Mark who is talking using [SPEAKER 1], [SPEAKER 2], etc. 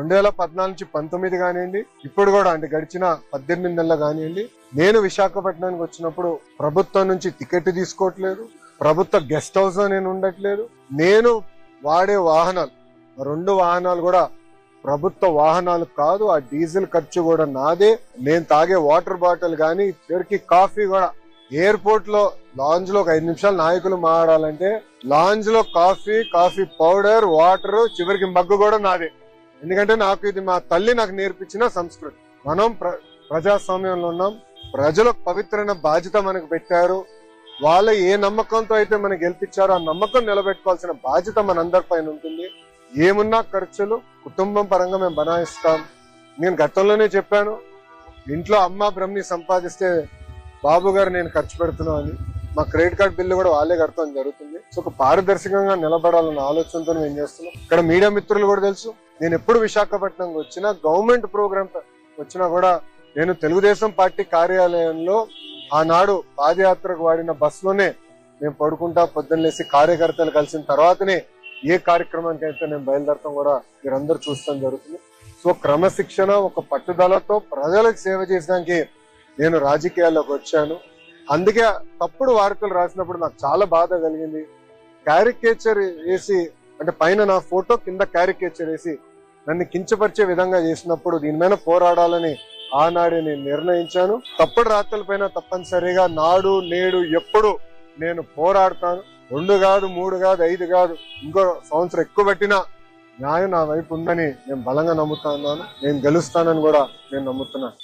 [SPEAKER 1] 2014 నుంచి 19 కానివ్వండి, ఇప్పుడు కూడా అంటే గడిచిన 18 నెలలు కానివ్వండి, నేను విశాఖపట్నానికి వచ్చినప్పుడు ప్రభుత్వం నుంచి టికెట్ తీసుకోవట్లేదు, ప్రభుత్వ గెస్ట్ హౌస్ లో నేను ఉండట్లేదు. నేను వాడే వాహనాలు 2 వాహనాలు కూడా ప్రభుత్వ వాహనాలు కాదు. ఆ డీజిల్ ఖర్చు కూడా నాదే. నేను తాగే వాటర్ బాటిల్ గానీ, చివరికి కాఫీ కూడా ఎయిర్పోర్ట్ లో లాంజ్ లో ఒక 5 నిమిషాలు నాయకులు మాట్లాడాలంటే లాంజ్ లో కాఫీ పౌడర్, వాటర్, చివరికి మగ్గు కూడా నాదే. ఎందుకంటే నాకు ఇది మా తల్లి నాకు నేర్పించిన సంస్కృతి. మనం ప్రజాస్వామ్యంలో ఉన్నాం. ప్రజలకు పవిత్రమైన బాధ్యత మనకు పెట్టారు. వాళ్ళ ఏ నమ్మకంతో అయితే మనకు గెలిపించారో ఆ నమ్మకం నిలబెట్టుకోవాల్సిన బాధ్యత మనందరి పైన ఉంటుంది. ఏమున్నా ఖర్చులు కుటుంబం పరంగా మేము బనాయిస్తాం. నేను గతంలోనే చెప్పాను, ఇంట్లో అమ్మ బ్రహ్మి సంపాదిస్తే బాబు గారు నేను ఖర్చు పెడుతున్నా అని. మా క్రెడిట్ కార్డ్ బిల్లు కూడా వాళ్ళే కడతాం జరుగుతుంది. సో ఒక పారదర్శకంగా నిలబడాలన్న ఆలోచనతో మేము చేస్తున్నాం. ఇక్కడ మీడియా మిత్రులు కూడా తెలుసు, నేను ఎప్పుడు విశాఖపట్నం వచ్చినా, గవర్నమెంట్ ప్రోగ్రామ్ వచ్చినా కూడా నేను తెలుగుదేశం పార్టీ కార్యాలయంలో ఆనాడు పాదయాత్రకు వాడిన బస్సులోనే మేము పడుకుంటా పొద్దున్న లేసి కార్యకర్తలు కలిసిన తర్వాతనే ఏ కార్యక్రమానికి అయితే నేను బయలుదేరతాం కూడా మీరందరూ చూస్తాం జరుగుతుంది. సో క్రమశిక్షణ, ఒక పట్టుదలతో ప్రజలకు సేవ చేయడానికి నేను రాజకీయాల్లోకి వచ్చాను. అందుకే తప్పుడు వార్తలు రాసినప్పుడు నాకు చాలా బాధ కలిగింది. క్యారికేచర్ వేసి, అంటే పైన నా ఫోటో కింద క్యారికేచర్ వేసి నన్ను కించపరిచే విధంగా చేసినప్పుడు దీని మీద పోరాడాలని ఆనాడే నేను నిర్ణయించాను. తప్పుడు రాతల పైన తప్పనిసరిగా నాడు నేడు ఎప్పుడు నేను పోరాడతాను. 2 కాదు, 3 కాదు, 5 కాదు, ఇంకో సంవత్సరం ఎక్కువ పెట్టినా న్యాయం నా వైపు ఉందని నేను బలంగా నమ్ముతున్నాను. నేను గెలుస్తానని కూడా నేను నమ్ముతున్నాను.